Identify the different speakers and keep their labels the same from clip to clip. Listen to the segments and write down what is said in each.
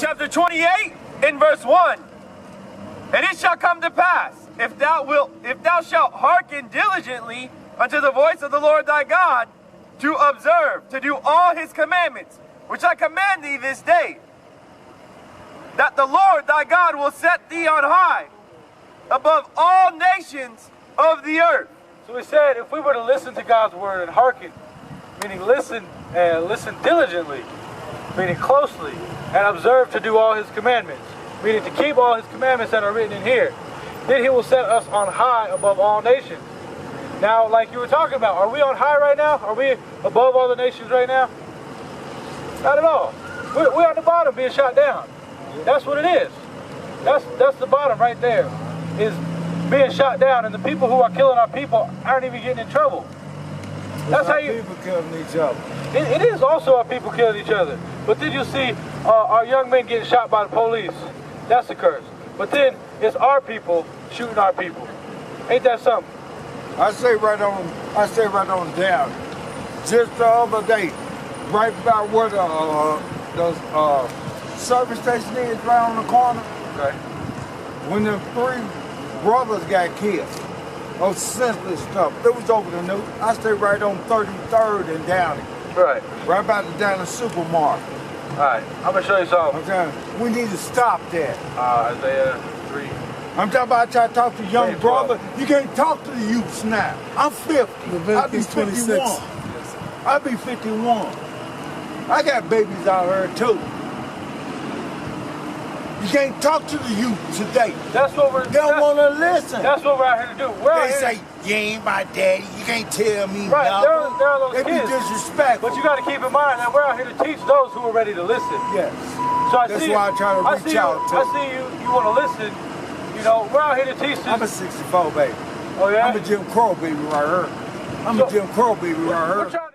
Speaker 1: chapter 28 in verse 1. And it shall come to pass, if thou shalt hearken diligently unto the voice of the Lord thy God, to observe, to do all his commandments, which I command thee this day, that the Lord thy God will set thee on high above all nations of the earth.
Speaker 2: So he said, if we were to listen to God's word and hearken, meaning listen and listen diligently, meaning closely, and observe to do all his commandments, meaning to keep all his commandments that are written in here, then he will set us on high above all nations. Now, like you were talking about, are we on high right now? Are we above all the nations right now? Not at all. We're at the bottom being shot down. That's what it is. That's the bottom right there, is being shot down, and the people who are killing our people aren't even getting in trouble. That's how you...
Speaker 3: people killing each other.
Speaker 2: It is also our people killing each other. But then you see our young men getting shot by the police. That's a curse. But then it's our people shooting our people. Ain't that something?
Speaker 3: I say right on down. Just the other day, right about where the service station is, right on the corner.
Speaker 2: Okay.
Speaker 3: When the three brothers got killed, those senseless stuff. It was over the news. I stay right on 33rd and Downey.
Speaker 2: Right.
Speaker 3: Right about the Downey supermarket.
Speaker 2: All right. I'm gonna show you something.
Speaker 3: I'm telling you, we need to stop that.
Speaker 2: Isaiah 3.
Speaker 3: I'm talking about trying to talk to young brother. You can't talk to the youths now. I'm 50. I'll be 51. I'll be 51. I got babies out here too. You can't talk to the youth today.
Speaker 2: That's what we're.
Speaker 3: They don't want to listen.
Speaker 2: That's what we're out here to do.
Speaker 3: They say, you ain't my daddy. You can't tell me
Speaker 2: right,
Speaker 3: nothing.
Speaker 2: there are those
Speaker 3: they
Speaker 2: kids.
Speaker 3: Be disrespectful.
Speaker 2: But you got to keep in mind that we're out here to teach those who are ready to listen.
Speaker 3: Yes.
Speaker 2: So
Speaker 3: That's why I try to reach out to.
Speaker 2: I see you want to listen. You know, we're out here to teach this.
Speaker 3: I'm a 64 baby.
Speaker 2: Oh yeah?
Speaker 3: I'm a Jim Crow baby right here. I'm a Jim Crow baby right here.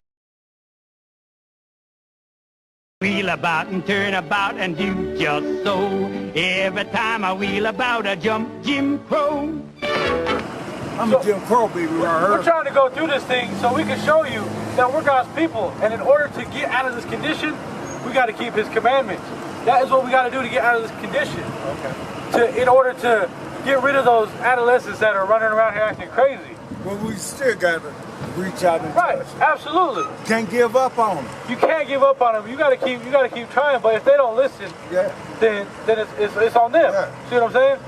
Speaker 4: Wheel about and turn about and do just so. Every time I wheel about, I jump Jim Crow.
Speaker 3: I'm a Jim Crow baby right here.
Speaker 2: We're trying to go through this thing so we can show you that we're God's people. And in order to get out of this condition, we got to keep his commandments. That is what we got to do to get out of this condition.
Speaker 3: Okay.
Speaker 2: In order to get rid of those adolescents that are running around here acting crazy.
Speaker 3: Well, we still got to reach out and
Speaker 2: right,
Speaker 3: touch.
Speaker 2: Absolutely.
Speaker 3: Can't give up on them.
Speaker 2: You can't give up on them. You got to keep trying. But if they don't listen, then it's on them.
Speaker 3: Yeah.
Speaker 2: See what I'm saying?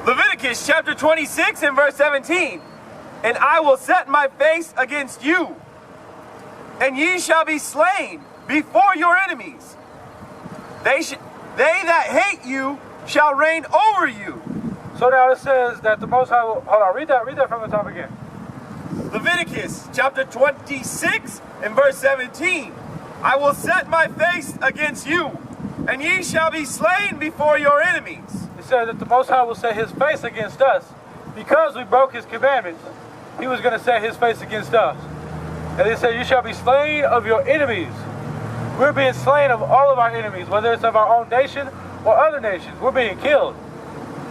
Speaker 1: Leviticus chapter 26 and verse 17. And I will set my face against you, and ye shall be slain before your enemies. They that hate you shall reign over you.
Speaker 2: So now it says that the Most High will... Hold on, read that from the top again.
Speaker 1: Leviticus chapter 26 and verse 17. I will set my face against you, and ye shall be slain before your enemies.
Speaker 2: It says that the Most High will set his face against us. Because we broke his commandments, he was going to set his face against us. And it said, you shall be slain of your enemies. We're being slain of all of our enemies, whether it's of our own nation or other nations. We're being killed.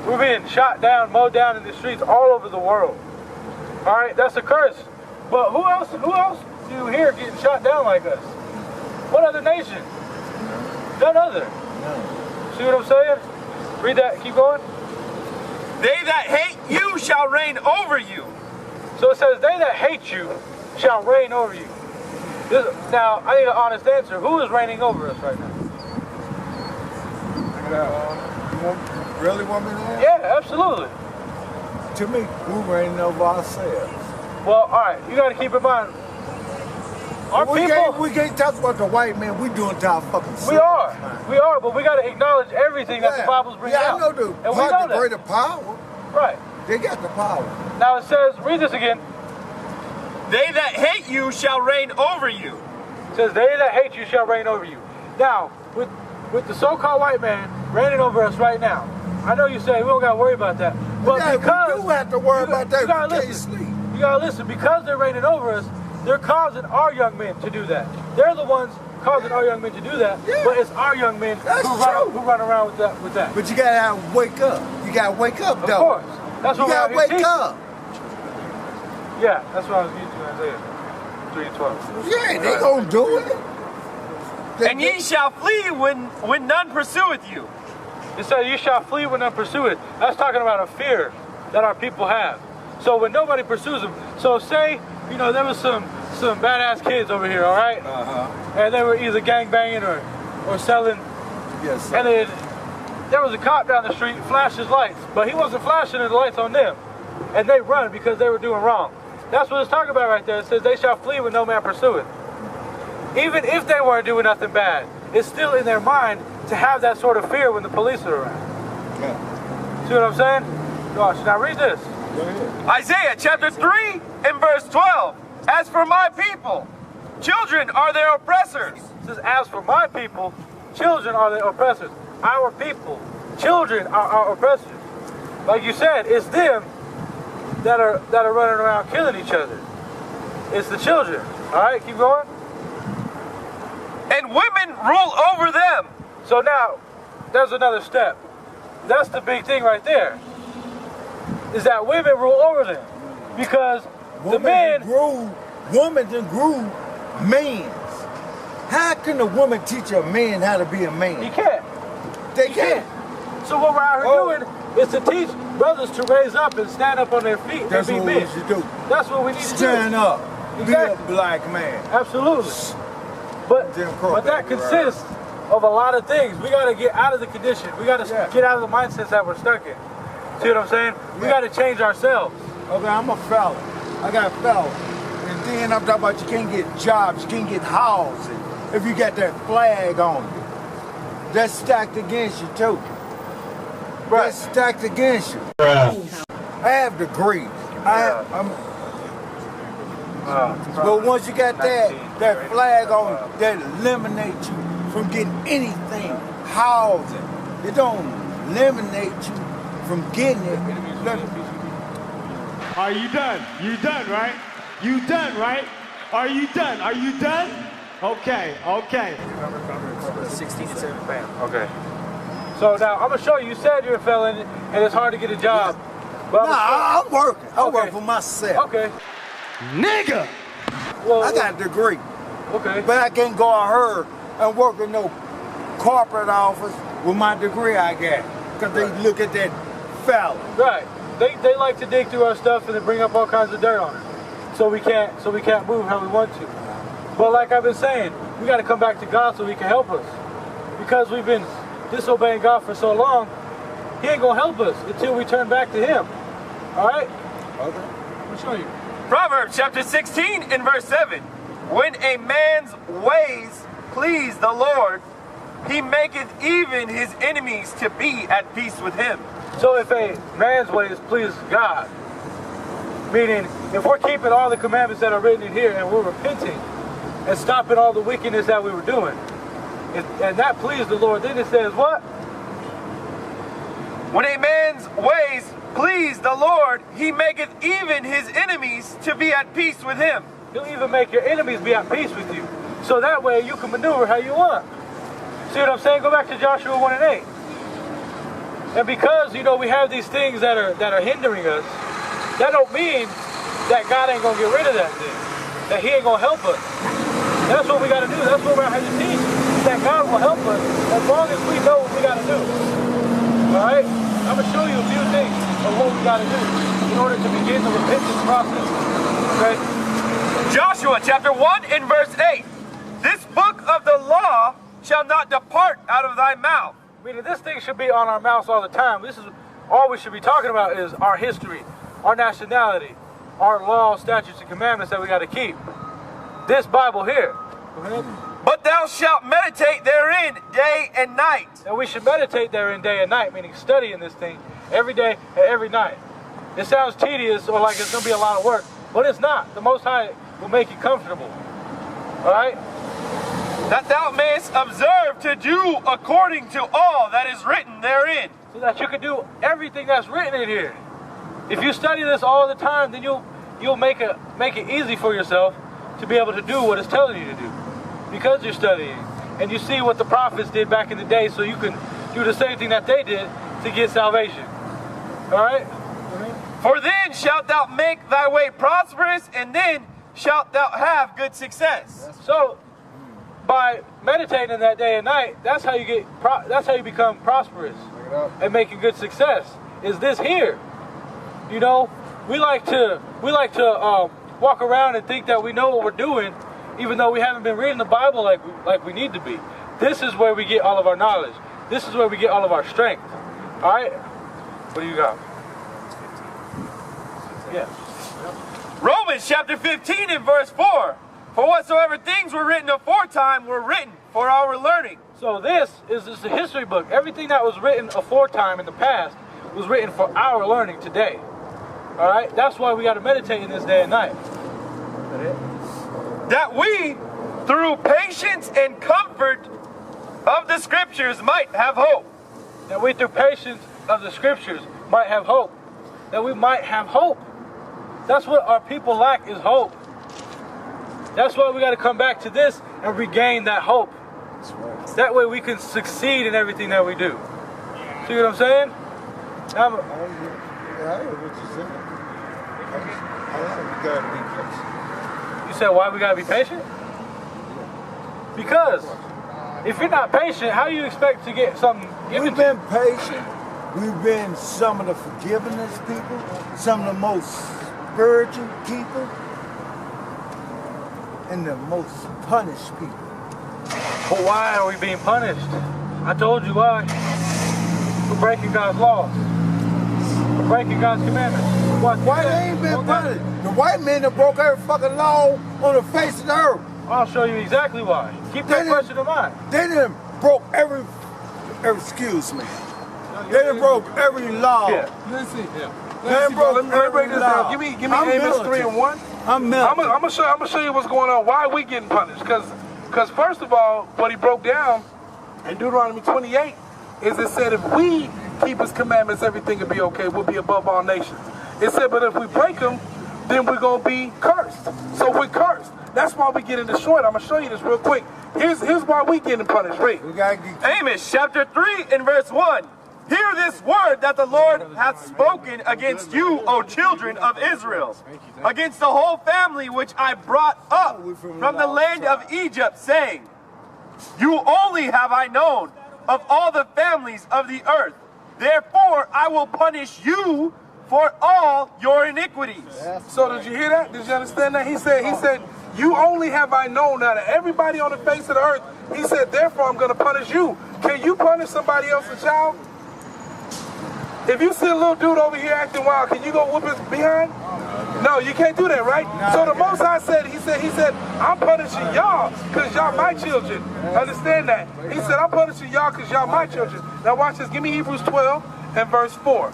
Speaker 2: We're being shot down, mowed down in the streets all over the world. All right, that's a curse. But who else do you hear getting shot down like us? What other nation? None other. No. See what I'm saying? Read that, keep going.
Speaker 1: They that hate you shall reign over you.
Speaker 2: So it says, they that hate you shall reign over you. Now, I need an honest answer. Who is reigning over us right now?
Speaker 3: You really want me to answer?
Speaker 2: Yeah, absolutely.
Speaker 3: To me, we're reigning over ourselves.
Speaker 2: Well, all right, you got to keep in mind,
Speaker 3: we can't talk about the white man. We're doing to our fucking selves.
Speaker 2: We are, but we got to acknowledge everything that the Bible's bringing out.
Speaker 3: Yeah, I know the greater power.
Speaker 2: Right.
Speaker 3: They got the power.
Speaker 2: Now it says, read this again.
Speaker 1: They that hate you shall reign over you.
Speaker 2: It says, they that hate you shall reign over you. Now, with the so-called white man reigning over us right now, I know you say we don't got to worry about that. But because
Speaker 3: we do have to worry about that.
Speaker 2: You got to listen. You got to listen. Because they're reigning over us, they're causing our young men to do that. They're the ones causing our young men to do that. Yeah. But it's our young men who run around with that.
Speaker 3: But you got to wake up. You got to wake up, though.
Speaker 2: Of course. That's what
Speaker 3: you got to wake up.
Speaker 2: Yeah, that's what I was using Isaiah 3:12.
Speaker 3: Yeah, they gonna do it.
Speaker 1: And ye shall flee when none pursueth you.
Speaker 2: It says, "You shall flee when none pursue it." That's talking about a fear that our people have. So when nobody pursues them, so say, you know, there was some badass kids over here, all right? And they were either gangbanging or selling.
Speaker 3: Yes, sir.
Speaker 2: And then there was a cop down the street, flashed his lights, but he wasn't flashing his lights on them. And they run because they were doing wrong. That's what it's talking about right there. It says, "They shall flee when no man pursueth." Even if they weren't doing nothing bad, it's still in their mind to have that sort of fear when the police are around.
Speaker 3: Yeah.
Speaker 2: See what I'm saying? Gosh, now read this.
Speaker 3: Go ahead.
Speaker 1: Isaiah chapter 3 and verse 12. As for my people, children are their oppressors.
Speaker 2: It says, "As for my people, children are their oppressors." Our people, children are our oppressors. Like you said, it's them that are running around killing each other. It's the children. All right, keep going.
Speaker 1: And women rule over them.
Speaker 2: So now, there's another step. That's the big thing right there. Is that women rule over them. Because the men...
Speaker 3: Women done grew mans. How can a woman teach a man how to be a man?
Speaker 2: You can't.
Speaker 3: They can't.
Speaker 2: So what we're out here doing is to teach brothers to raise up and stand up on their feet
Speaker 3: That's
Speaker 2: and be
Speaker 3: what we
Speaker 2: men.
Speaker 3: should do.
Speaker 2: That's what we need to do.
Speaker 3: Stand up.
Speaker 2: Exactly.
Speaker 3: Be a black man.
Speaker 2: Absolutely. But that consists of a lot of things. We got to get out of the condition. We got to get out of the mindsets that we're stuck in. See what I'm saying? We got to change ourselves.
Speaker 3: Okay, I'm a fella. I got fellas. And then I'm talking about you can't get jobs, you can't get housing if you got that flag on you. That's stacked against you too.
Speaker 2: Right.
Speaker 3: That's stacked against you. I have degrees. But once you got that flag on you, that eliminates you from getting anything. Housing. It don't eliminate you from getting it.
Speaker 5: Are you done? You done, right? You done, right? Are you done? Are you done? Okay, okay.
Speaker 1: 16 and 7 pounds.
Speaker 2: Okay. So now I'm gonna show you. You said you're a felon and it's hard to get a job. But
Speaker 3: I'm working. I work for myself.
Speaker 2: Okay.
Speaker 5: Nigga!
Speaker 2: Well,
Speaker 3: I got a degree.
Speaker 2: Okay.
Speaker 3: But I can't go out here and work in no corporate office with my degree I got. Because they look at that fella.
Speaker 2: Right. They like to dig through our stuff and then bring up all kinds of dirt on it. So we can't move how we want to. But like I've been saying, we got to come back to God so He can help us. Because we've been disobeying God for so long, He ain't gonna help us until we turn back to Him. All right?
Speaker 3: Okay.
Speaker 2: I'll show you.
Speaker 1: Proverbs chapter 16 and verse 7. When a man's ways please the Lord, he maketh even his enemies to be at peace with him.
Speaker 2: So if a man's ways please God, meaning if we're keeping all the commandments that are written in here and we're repenting and stopping all the wickedness that we were doing, and that pleased the Lord, then it says what?
Speaker 1: When a man's ways please the Lord, he maketh even his enemies to be at peace with him.
Speaker 2: He'll even make your enemies be at peace with you. So that way you can maneuver how you want. See what I'm saying? Go back to Joshua 1 and 8. And because, you know, we have these things that are hindering us, that don't mean that God ain't going to get rid of that thing. That He ain't going to help us. That's what we got to do. That's what we're going to teach. That God will help us as long as we know what we got to do. Alright? I'm going to show you a few things of what we got to do in order to begin the repentance process. Okay?
Speaker 1: Joshua chapter 1 and verse 8. This book of the law shall not depart out of thy mouth.
Speaker 2: Meaning this thing should be on our mouths all the time. This is all we should be talking about is our history, our nationality, our law, statutes, and commandments that we got to keep. This Bible here.
Speaker 1: But thou shalt meditate therein day and night.
Speaker 2: And we should meditate therein day and night, meaning studying this thing every day and every night. It sounds tedious or like it's going to be a lot of work, but it's not. The Most High will make you comfortable. All right?
Speaker 1: That thou mayest observe to do according to all that is written therein.
Speaker 2: So that you can do everything that's written in here. If you study this all the time, then you'll make it easy for yourself to be able to do what it's telling you to do. Because you're studying. And you see what the prophets did back in the day, so you can do the same thing that they did to get salvation. Alright?
Speaker 1: For then shalt thou make thy way prosperous, and then shalt thou have good success.
Speaker 2: So, by meditating that day and night, that's how you become prosperous and making good success. Is this here? You know, we like to walk around and think that we know what we're doing, even though we haven't been reading the Bible like we need to be. This is where we get all of our knowledge. This is where we get all of our strength. All right? What do you got? Yeah.
Speaker 1: Romans chapter 15 and verse 4. For whatsoever things were written aforetime were written for our learning.
Speaker 2: So this is just a history book. Everything that was written aforetime in the past was written for our learning today. All right? That's why we got to meditate in this day and night.
Speaker 1: That we, through patience and comfort of the scriptures, might have hope.
Speaker 2: That we, through patience of the scriptures, might have hope. That we might have hope. That's what our people lack, is hope. That's why we got to come back to this and regain that hope. That way we can succeed in everything that we do. See what I'm saying?
Speaker 3: I heard what you said. We gotta be patient.
Speaker 2: You said why we got to be patient? Because if you're not patient, how do you expect to get something given
Speaker 3: We've
Speaker 2: to you?
Speaker 3: been patient. We've been some of the forgiveness people, some of the most spiritual people, and the most punished people.
Speaker 2: But why are we being punished? I told you why. For breaking God's laws. For breaking God's commandments.
Speaker 3: Why they ain't been punished? The white men that broke every fucking law on the face of the earth.
Speaker 2: I'll show you exactly why. Keep that question in mind.
Speaker 3: They done broke every excuse me. They done broke every law.
Speaker 2: Yeah.
Speaker 6: Listen,
Speaker 3: They done broke
Speaker 6: let me break this down. Give me Amos 3 and 1.
Speaker 3: I'm
Speaker 6: gonna show you what's going on. Why are we getting punished? Because first of all, what he broke down in Deuteronomy 28 is it said if we keep his commandments, everything will be okay. We'll be above all nations. It said, but if we break them, then we're gonna be cursed. So we're cursed. That's why we getting destroyed. I'm gonna show you this real quick. Here's why we getting punished. Read.
Speaker 1: Amos chapter 3 and verse 1. Hear this word that the Lord hath spoken against you, O children of Israel, against the whole family which I brought up from the land of Egypt, saying, you only have I known of all the families of the earth. Therefore I will punish you for all your iniquities.
Speaker 6: So did you hear that? Did you understand that? He said, you only have I known out of everybody on the face of the earth. He said, therefore I'm going to punish you. Can you punish somebody else's child? If you see a little dude over here acting wild, can you go whoop his behind? No, you can't do that, right? So the Most High said, he said, I'm punishing y'all because y'all my children. Understand that? He said, I'm punishing y'all because y'all my children. Now watch this. Give me Hebrews 12 and verse 4.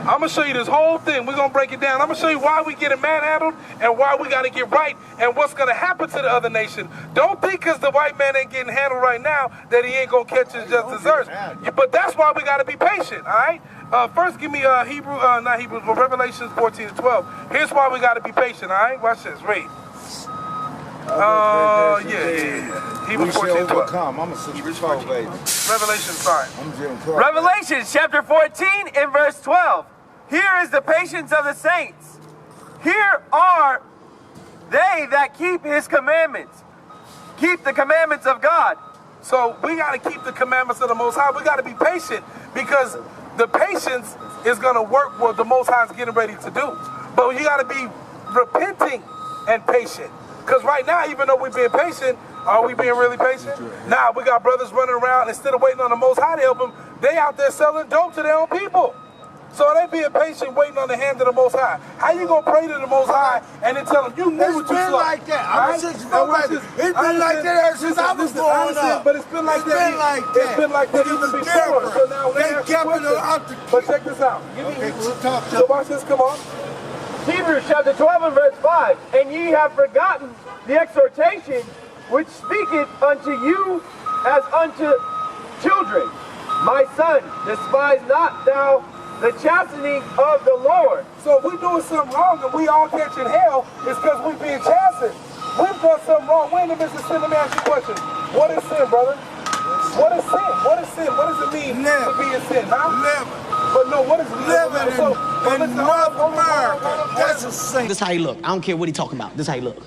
Speaker 6: I'm going to show you this whole thing. We're going to break it down. I'm going to show you why we getting manhandled and why we got to get right and what's going to happen to the other nation. Don't think because the white man ain't getting handled right now that he ain't going to catch his just desserts. But that's why we got to be patient, all right? First, give me Revelations 14 and 12. Here's why we got to be patient, all right? Watch this. Read. Yeah. Hebrews 14 and 12.
Speaker 3: I'm a 64, baby.
Speaker 6: Revelation 5.
Speaker 3: I'm Jim Crow.
Speaker 1: Revelation chapter 14 and verse 12. Here is the patience of the saints. Here are they that keep his commandments. Keep the commandments of God.
Speaker 6: So we got to keep the commandments of the Most High. We got to be patient because the patience is going to work what the Most High is getting ready to do. But you got to be repenting and patient. Because right now, even though we're being patient, are we being really patient? Nah, we got brothers running around. Instead of waiting on the Most High to help them, they out there selling dope to their own people. So they being patient, waiting on the hand of the Most High. How you going to pray to the Most High and then tell them, you knew what you
Speaker 3: been
Speaker 6: slow?
Speaker 3: like that. I'm 64, baby. It's been like that ever since I was growing up.
Speaker 6: But it's been like that. It's been like that even before. So now let me ask you a question. But check this out. So watch this, come on.
Speaker 1: Hebrews chapter 12 and verse 5. And ye have forgotten the exhortation which speaketh unto you as unto children. My son, despise not thou the chastening of the Lord.
Speaker 6: So if we're doing something wrong and we all catching hell, it's because we're being chastened. We've done something wrong. We're in the midst of sin. Let me ask you a question. What is sin, brother? What is sin? What is sin? What does it mean to be in sin, huh?
Speaker 3: Living.
Speaker 6: But no, what is
Speaker 3: Living in North America. That's a sin.
Speaker 7: This how he look. I don't care what he talking about. This how he look.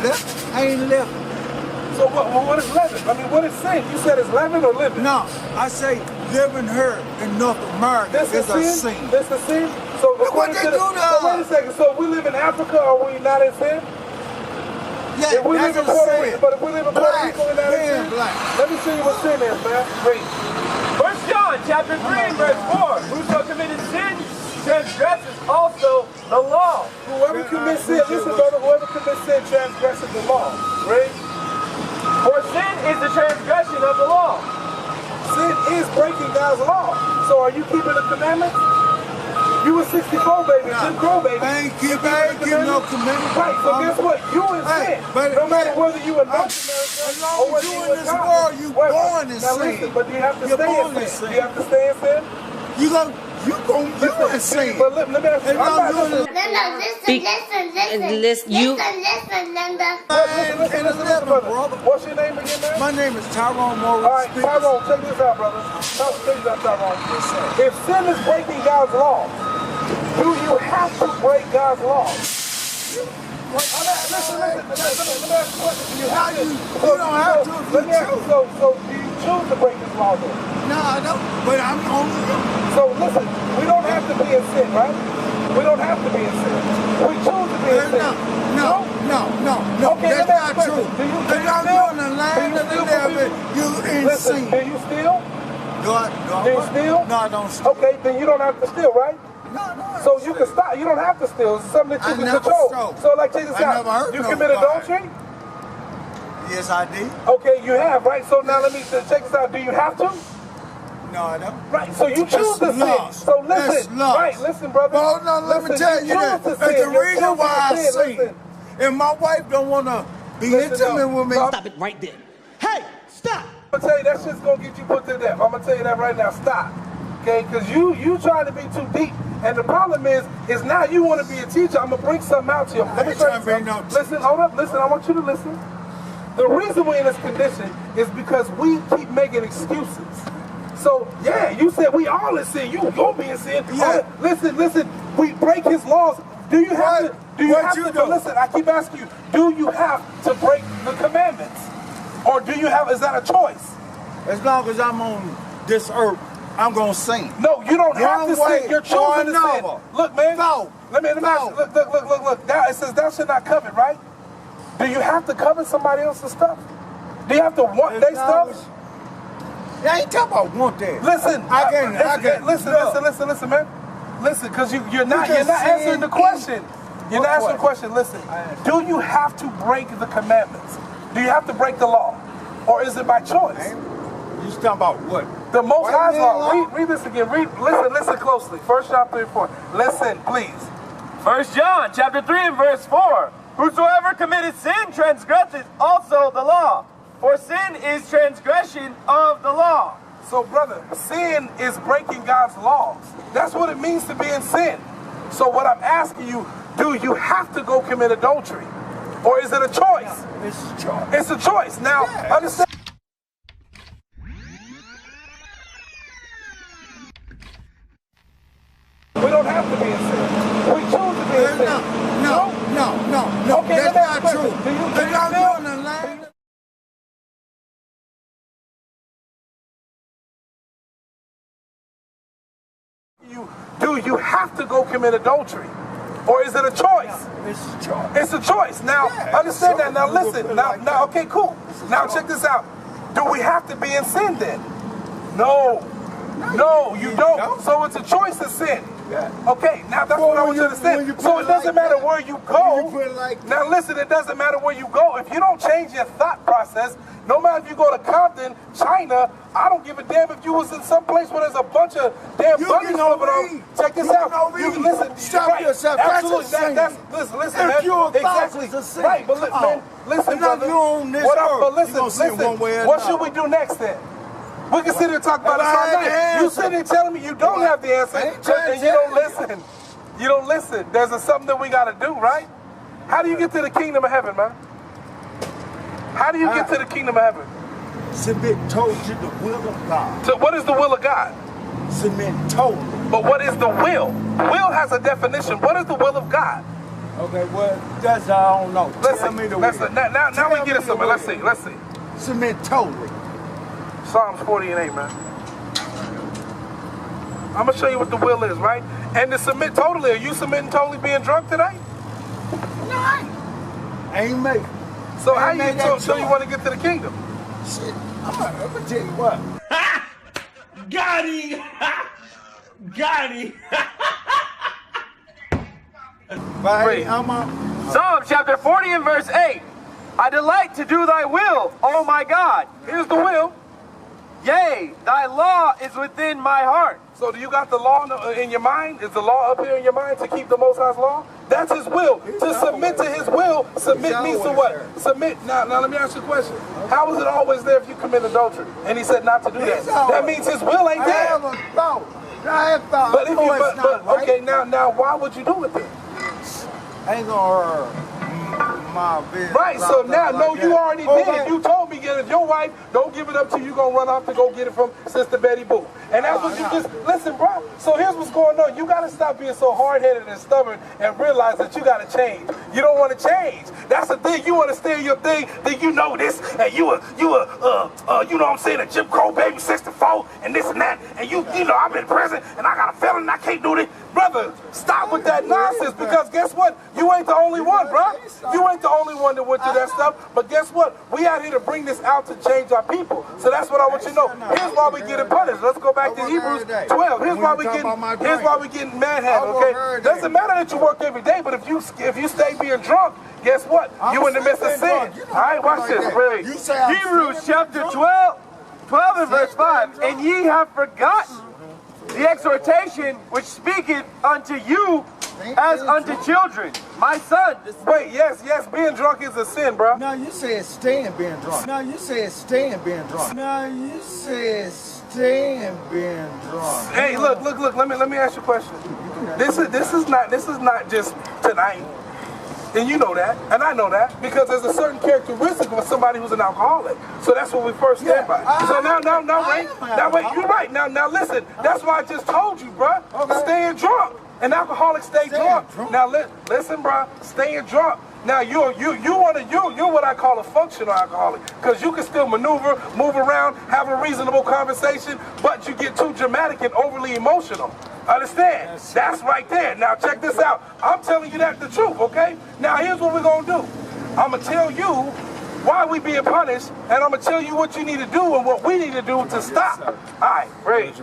Speaker 3: left. I ain't left.
Speaker 6: So what is living? I mean, what is sin? You said it's living or living?
Speaker 3: No, I say living here in North America
Speaker 6: This
Speaker 3: is a sin.
Speaker 6: This is sin? So
Speaker 3: Look what they do to us.
Speaker 6: So wait a second. So if we live in Africa, are we not in sin?
Speaker 3: Yeah,
Speaker 6: If we live in Puerto Rico, but if we live in Puerto Rico, we're not in sin.
Speaker 3: Black.
Speaker 6: Let me show you what sin is, man. Read.
Speaker 1: 1 John chapter 3 verse 4. Whoso committed sin transgresses also the law.
Speaker 6: Whoever commits sin, listen, brother, whoever commits sin transgresses the law. Read.
Speaker 1: For sin is the transgression of the law.
Speaker 6: Sin is breaking God's law. So are you keeping the commandments? You were 64, baby. Jim Crow, baby.
Speaker 3: I ain't keep no commandments.
Speaker 6: Right, so guess what? You in sin. No matter whether you in North America
Speaker 3: as long
Speaker 6: or
Speaker 3: as
Speaker 6: whether
Speaker 3: you
Speaker 6: you
Speaker 3: in this world, you born in
Speaker 6: now
Speaker 3: sin.
Speaker 6: listen, but do you have to
Speaker 3: You're
Speaker 6: stay
Speaker 3: born
Speaker 6: in
Speaker 3: in
Speaker 6: sin?
Speaker 3: sin.
Speaker 6: Do you have to stay in sin?
Speaker 3: You in sin.
Speaker 6: But let me ask you,
Speaker 3: As long as you in
Speaker 6: listen,
Speaker 3: brother.
Speaker 6: What's your name again, man?
Speaker 3: My name is Tyrone.
Speaker 6: All right, Tyrone, check this out, brother. Check this out, Tyrone. If sin is breaking God's law, do you have to break God's law? Listen, let me ask you a question. Do you have to?
Speaker 3: You don't have to if
Speaker 6: Let me
Speaker 3: you
Speaker 6: ask you,
Speaker 3: choose.
Speaker 6: so do you choose to break His law then?
Speaker 3: No, I don't. But I'm only.
Speaker 6: So listen, we don't have to be in sin, right? We don't have to be in sin. We choose to be in sin.
Speaker 3: No.
Speaker 6: Okay,
Speaker 3: That's
Speaker 6: let me ask
Speaker 3: not
Speaker 6: you a
Speaker 3: true.
Speaker 6: question.
Speaker 3: As long as you're on the line of the devil, you in
Speaker 6: Listen,
Speaker 3: sin.
Speaker 6: do you steal?
Speaker 3: Do
Speaker 6: you steal?
Speaker 3: No, I don't steal.
Speaker 6: Okay, then you don't have to steal, right?
Speaker 3: No.
Speaker 6: So you can stop. You don't have to steal. It's something that you
Speaker 3: I
Speaker 6: can
Speaker 3: never
Speaker 6: control.
Speaker 3: stole.
Speaker 6: So like, check this
Speaker 3: I never
Speaker 6: out.
Speaker 3: hurt
Speaker 6: You
Speaker 3: nobody.
Speaker 6: commit adultery?
Speaker 3: Yes, I did.
Speaker 6: Okay, you have, right? So now let me check this out. Do you have to?
Speaker 3: No, I don't.
Speaker 6: Right. So you choose to sin.
Speaker 3: Lost.
Speaker 6: So
Speaker 3: That's
Speaker 6: listen.
Speaker 3: lost.
Speaker 6: Right. Listen, brother.
Speaker 3: Well, no, let me tell you that.
Speaker 6: choose to
Speaker 3: That's
Speaker 6: sin.
Speaker 3: the
Speaker 6: You're
Speaker 3: reason
Speaker 6: choosing
Speaker 3: why I
Speaker 6: to sin.
Speaker 3: sin.
Speaker 6: Listen.
Speaker 3: And my wife don't want to be
Speaker 6: Listen,
Speaker 3: intimate with me.
Speaker 4: Stop it right there. Hey, stop.
Speaker 6: I'm gonna tell you that shit's gonna get you put to death. I'm gonna tell you that right now. Stop. Okay? Because you trying to be too deep. And the problem is now you want to be a teacher. I'm gonna bring something out to you. Let me
Speaker 3: ain't
Speaker 6: show
Speaker 3: trying
Speaker 6: you
Speaker 3: to be
Speaker 6: something.
Speaker 3: no teacher.
Speaker 6: Listen, hold up. Listen, I want you to listen. The reason we're in this condition is because we keep making excuses. So, yeah, you said we all in sin. You'll be in sin.
Speaker 3: Yeah.
Speaker 6: Listen. We break His laws. Do you have to? Do you
Speaker 3: What
Speaker 6: have
Speaker 3: you
Speaker 6: to?
Speaker 3: do?
Speaker 6: But listen, I keep asking you. Do you have to break the commandments, or do you have? Is that a choice?
Speaker 3: As long as I'm on this earth, I'm going to sin.
Speaker 6: No, you don't have to
Speaker 3: One way
Speaker 6: sin. You're
Speaker 3: or
Speaker 6: choosing to sin.
Speaker 3: another.
Speaker 6: Look, man.
Speaker 3: No.
Speaker 6: Let me ask you. Look. Now it says thou shalt not covet, right? Do you have to covet somebody else's stuff? Do you have to want their stuff?
Speaker 3: I ain't talking about want that.
Speaker 6: Listen, listen, man. Listen, because you're not answering the question. You're not answering the question. Listen, do you have to break the commandments? Do you have to break the law, or is it by choice?
Speaker 3: You talking about what?
Speaker 6: The Most High's law.
Speaker 3: law?
Speaker 6: Read this again. Listen closely. 1 John 3 and 4. Listen, please.
Speaker 1: 1 John chapter 3 and verse 4. Whosoever committed sin transgresses also the law. For sin is transgression of the law.
Speaker 6: So, brother, sin is breaking God's laws. That's what it means to be in sin. So what I'm asking you, do you have to go commit adultery? Or is it a choice?
Speaker 3: It's a choice.
Speaker 6: It's a choice. Now, understand. We don't have to be in sin. We choose to be in sin.
Speaker 3: No.
Speaker 6: Okay,
Speaker 3: That's
Speaker 6: let me ask
Speaker 3: not
Speaker 6: you a
Speaker 3: true.
Speaker 6: question. Do you
Speaker 3: As long as
Speaker 6: still-
Speaker 3: you're on the line.
Speaker 6: Do you have to go commit adultery? Or is it a choice?
Speaker 3: It's a choice.
Speaker 6: It's a choice. Now, understand that. Now, listen. Now, okay, cool. Now, check this out. Do we have to be in sin then? No, you don't. So it's a choice to sin. Okay, now that's what I want you to say. So it doesn't matter where you go. Now listen, it doesn't matter where you go. If you don't change your thought process, no matter if you go to Compton, China, I don't give a damn if you was in some place where there's a bunch of damn bunnies flipping on. Check this out. You can listen.
Speaker 3: Stop yourself.
Speaker 6: Absolutely. Listen, man. Exactly. Right, but man, listen, brother. What should we do next then? We can sit here and talk about this all night. You sitting here telling me you don't have the answer, and you don't listen. You don't listen. There's something that we got to do, right? How do you get to the kingdom of heaven, man? How do you get to the kingdom of heaven?
Speaker 3: Submit totally to the will of God.
Speaker 6: So what is the will of God?
Speaker 3: Submit totally.
Speaker 6: But what is the will? Will has a definition. What is the will of God?
Speaker 3: Okay, well, that's I don't know. Tell me the
Speaker 6: Listen,
Speaker 3: will.
Speaker 6: now we get it somewhere. Let's see.
Speaker 3: Submit totally.
Speaker 6: Psalms 40 and 8, man. I'm going to show you what the will is, right? And to submit totally, are you submitting totally being drunk today?
Speaker 3: No, ain't me.
Speaker 6: So how you so you want to get to the kingdom?
Speaker 3: Shit, I'm gonna tell you what.
Speaker 5: Got him! Got him!
Speaker 3: But I'm a,
Speaker 1: Psalm chapter 40 and verse 8. I delight to do thy will, O my God.
Speaker 6: Here's the will.
Speaker 1: Yea, thy law is within my heart.
Speaker 6: So do you got the law in your mind? Is the law up here in your mind to keep the Most High's law? That's his will. To submit to his will, submit means to what? Submit. Now let me ask you a question. How is it always there if you commit adultery? And he said not to do that. That means his will ain't
Speaker 3: I
Speaker 6: there.
Speaker 3: have a thought. I have thought.
Speaker 6: But if you,
Speaker 3: it's not right.
Speaker 6: okay, now why would you do it then?
Speaker 3: I ain't gonna hurt my business.
Speaker 6: Right, so now, no,
Speaker 3: like
Speaker 6: you
Speaker 3: that.
Speaker 6: already did. You told me, if your wife don't give it up to you, gonna run off to go get it from Sister Betty Boo. And that's what you just, listen, bro. So here's what's going on. You gotta stop being so hard-headed and stubborn and realize that you gotta change. You don't wanna change. That's the thing. You wanna stay in your thing, then you know this, and you know what I'm saying, a Jim Crow baby 64, and this and that, and you know, I'm in prison, and I got a felon, and I can't do this. Brother, stop with that nonsense, because guess what? You ain't the only one, bro. You ain't the only one that went through that stuff, but guess what? We out here to bring this out to change our people. So that's what I want you to know. Here's why we getting punished. Let's go back to Hebrews 12. Here's why we getting mad at, okay? Doesn't matter that you work every day, but if you stay being drunk, guess what? You in the midst of sin. All right, watch this. Really.
Speaker 1: Hebrews chapter 12 and verse 5. And ye have forgotten the exhortation which speaketh unto you as unto children. My son.
Speaker 6: Wait, yes, being drunk is a sin, bro.
Speaker 3: No, you said staying being drunk. No, you said staying being drunk. No, you said staying being drunk.
Speaker 6: Hey, look. Let me ask you a question. This is not just tonight. And you know that, and I know that, because there's a certain characteristic of somebody who's an alcoholic. So that's what we first stand by. So wait, you're right. Now listen, that's why I just told you, bro. Okay. Staying drunk. An alcoholic stay drunk. Now listen, bro. Staying drunk. Now you're what I call a functional alcoholic, because you can still maneuver, move around, have a reasonable conversation, but you get too dramatic and overly emotional. Understand? That's right there. Now check this out. I'm telling you that the truth, okay? Now here's what we're gonna do. I'm gonna tell you why we being punished, and I'm gonna tell you what you need to do and what we need to do to stop. All right, read.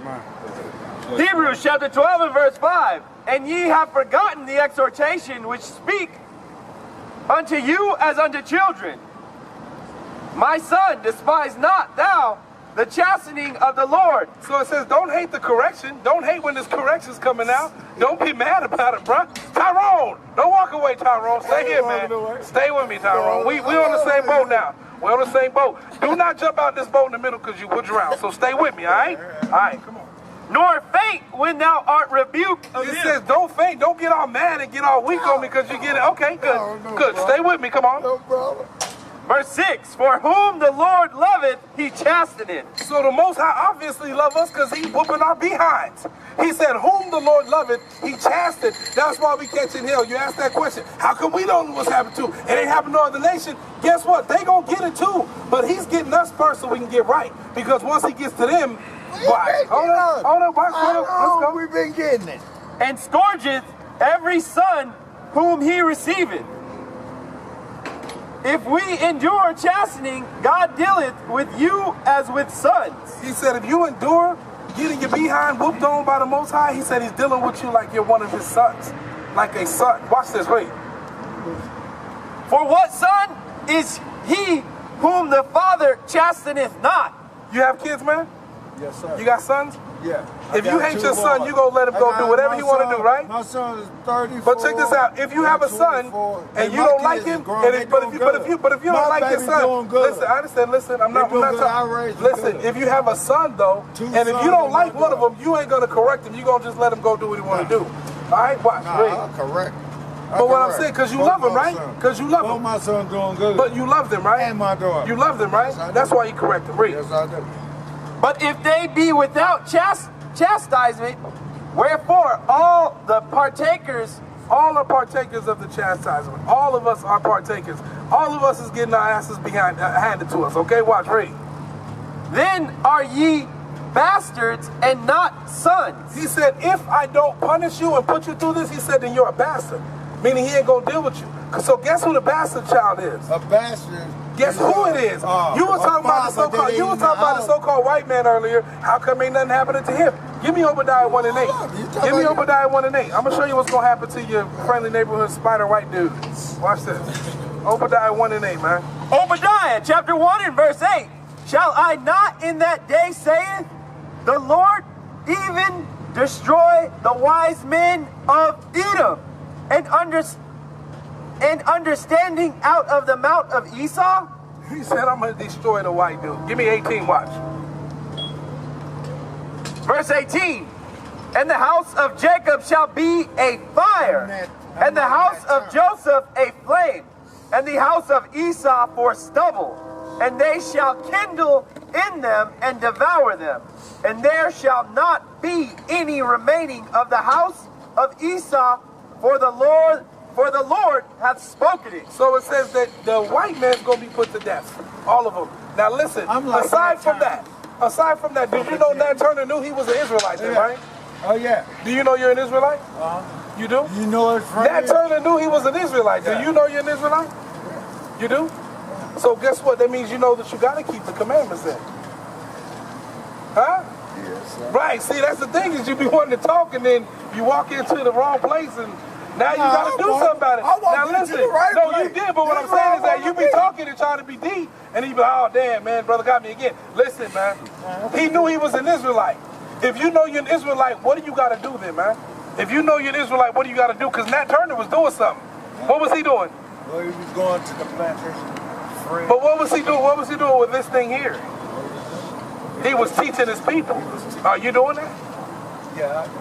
Speaker 1: Hebrews chapter 12 and verse 5. And ye have forgotten the exhortation which speak unto you as unto children. My son, despise not thou the chastening of the Lord.
Speaker 6: So it says, don't hate the correction. Don't hate when this correction's coming out. Don't be mad about it, bro. Tyrone, don't walk away, Tyrone. Stay here, man. Stay with me, Tyrone. We on the same boat now. We're on the same boat. Do not jump out this boat in the middle, because you will drown. So stay with me, all right? All right, come on.
Speaker 1: Nor faint when thou art rebuked.
Speaker 6: It says, don't faint. Don't get all mad and get all weak on me because you get it. Okay, good. Good. Stay with me. Come on.
Speaker 3: No problem.
Speaker 1: Verse 6, for whom the Lord loveth, he chasteneth.
Speaker 6: So the Most High obviously love us because he whooping our behinds. He said, whom the Lord loveth, he chasteneth. That's why we catching hell. You ask that question. How come we don't know what's happened to? It ain't happened to other nation. Guess what? They gonna get it too. But he's getting us first so we can get right. Because once he gets to them, watch. Hold on, watch. Let's go.
Speaker 3: We've been getting it.
Speaker 1: And scourgeth every son whom he receiveth. If we endure chastening, God dealeth with you as with sons.
Speaker 6: He said, if you endure getting your behind whooped on by the Most High, he said he's dealing with you like you're one of his sons. Like a son. Watch this, wait.
Speaker 1: For what son is he whom the Father chasteneth not?
Speaker 6: You have kids, man?
Speaker 3: Yes, sir.
Speaker 6: You got sons?
Speaker 3: Yeah.
Speaker 6: If you hate your son, you gonna let him go do whatever he want to do, right?
Speaker 3: My son is 34.
Speaker 6: But check this out. If you have a son and you don't like him, but if you don't like your son, listen, I understand. Listen, I'm not talking. Listen, if you have a son though, and if you don't like one of them, you ain't gonna correct him. You gonna just let him go do what he want to do. All right, watch.
Speaker 3: I'll correct.
Speaker 6: But what I'm saying, because you love him, right? Because you love
Speaker 3: Both
Speaker 6: him.
Speaker 3: my son doing good.
Speaker 6: But you love them, right?
Speaker 3: And my daughter.
Speaker 6: You love them, right?
Speaker 3: Yes, I do.
Speaker 6: That's why you correct them. Read.
Speaker 3: Yes, I do.
Speaker 1: But if they be without chastisement, wherefore all the partakers.
Speaker 6: All are partakers of the chastisement. All of us are partakers. All of us is getting our asses handed to us. Okay, watch, read.
Speaker 1: Then are ye bastards and not sons.
Speaker 6: He said, if I don't punish you and put you through this, he said, then you're a bastard. Meaning he ain't gonna deal with you. So guess who the bastard child is?
Speaker 3: A bastard.
Speaker 6: Guess who it is? You were talking about the so-called white man earlier. How come ain't nothing happening to him? Give me Obadiah 1 and 8. Give me Obadiah 1 and 8. I'm gonna show you what's gonna happen to your friendly neighborhood spider white dude. Watch this. Obadiah 1 and 8, man.
Speaker 1: Obadiah chapter 1 and verse 8. Shall I not in that day, saith the Lord, even destroy the wise men of Edom, and understanding out of the mount of Esau?
Speaker 6: He said, I'm going to destroy the white dude. Give me 18, watch.
Speaker 1: Verse 18. And the house of Jacob shall be a fire, and the house of Joseph a flame, and the house of Esau for stubble. And they shall kindle in them and devour them. And there shall not be any remaining of the house of Esau, for the Lord hath spoken it.
Speaker 6: So it says that the white man's going to be put to death. All of them. Now listen, aside from that, did you know Nat Turner knew he was an Israelite then, right?
Speaker 3: Oh, yeah.
Speaker 6: Do you know you're an Israelite? You do?
Speaker 3: You know it's right.
Speaker 6: Nat Turner knew he was an Israelite. Do you know you're an Israelite? You do? So guess what? That means you know that you got to keep the commandments then. Huh?
Speaker 3: Yes,
Speaker 6: right. See, that's the thing is you be wanting to talk and then you walk into the wrong place and now you got to do something about it. Now listen. You did, but what I'm saying is that you be talking and trying to be deep and he be like, oh, damn, man, brother got me again. Listen, man. He knew he was an Israelite. If you know you're an Israelite, what do you got to do then, man? If you know you're an Israelite, what do you got to do? Because Nat Turner was doing something. What was he doing?
Speaker 3: Well, he was going to the plantation.
Speaker 6: But what was he doing? What was he doing with this thing here? He was teaching his people. Are you doing that?
Speaker 3: Yeah, I do.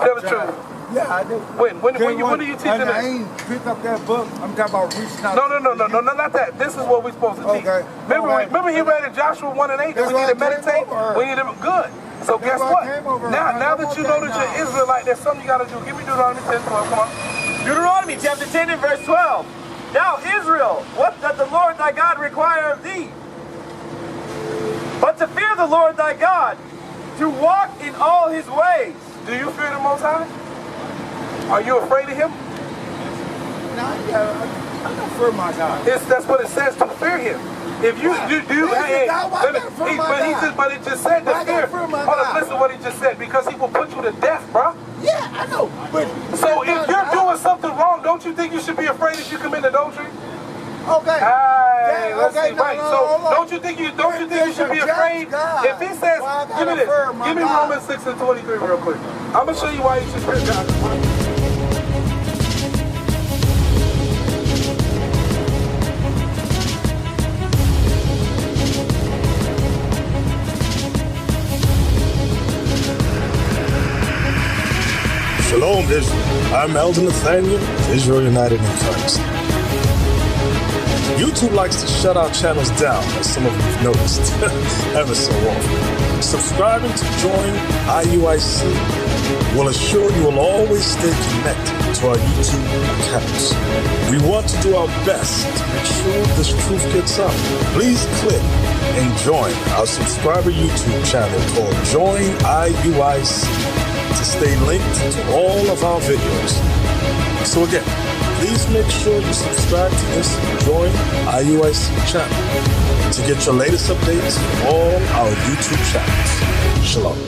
Speaker 6: Tell the truth.
Speaker 3: Yeah, I do.
Speaker 6: When are you teaching
Speaker 3: I
Speaker 6: this?
Speaker 3: ain't pick up that book. I'm talking about reaching out.
Speaker 6: No, not that. This is what we're supposed to teach.
Speaker 3: Okay.
Speaker 6: Remember he read in Joshua 1 and 8 that we need to meditate? We need to, good. So guess what? Now that you know that you're Israelite, there's something you got to do. Give me Deuteronomy 10, 12, come on.
Speaker 1: Deuteronomy chapter 10 and verse 12. Now Israel, what doth the Lord thy God require of thee? But to fear the Lord thy God, to walk in all his ways.
Speaker 6: Do you fear the Most High? Are you afraid of him?
Speaker 3: No, I don't fear my God.
Speaker 6: That's what it says, to fear him. If you but it just said to fear. Hold on, listen to what he just said. Because he will put you to death, bro.
Speaker 3: Yeah, I know. But
Speaker 6: so if you're doing something wrong, don't you think you should be afraid if you commit adultery?
Speaker 3: Okay.
Speaker 6: Hey, let's see. Right. So don't you think you should be afraid? If he says, give me this. Give me Romans 6 and 23 real quick. I'm gonna show you why you should fear God.
Speaker 7: Shalom, Israel. I'm Elder Nathaniel of Israel United in Christ. YouTube likes to shut our channels down, as some of you have noticed, ever so often. Subscribing to join IUIC will assure you will always stay connected to our YouTube accounts. We want to do our best to make sure this truth gets out. Please click and join our subscriber YouTube channel called Join IUIC to stay linked to all of our videos. So again, please make sure you subscribe to this Join IUIC channel to get your latest updates from all our YouTube channels. Shalom.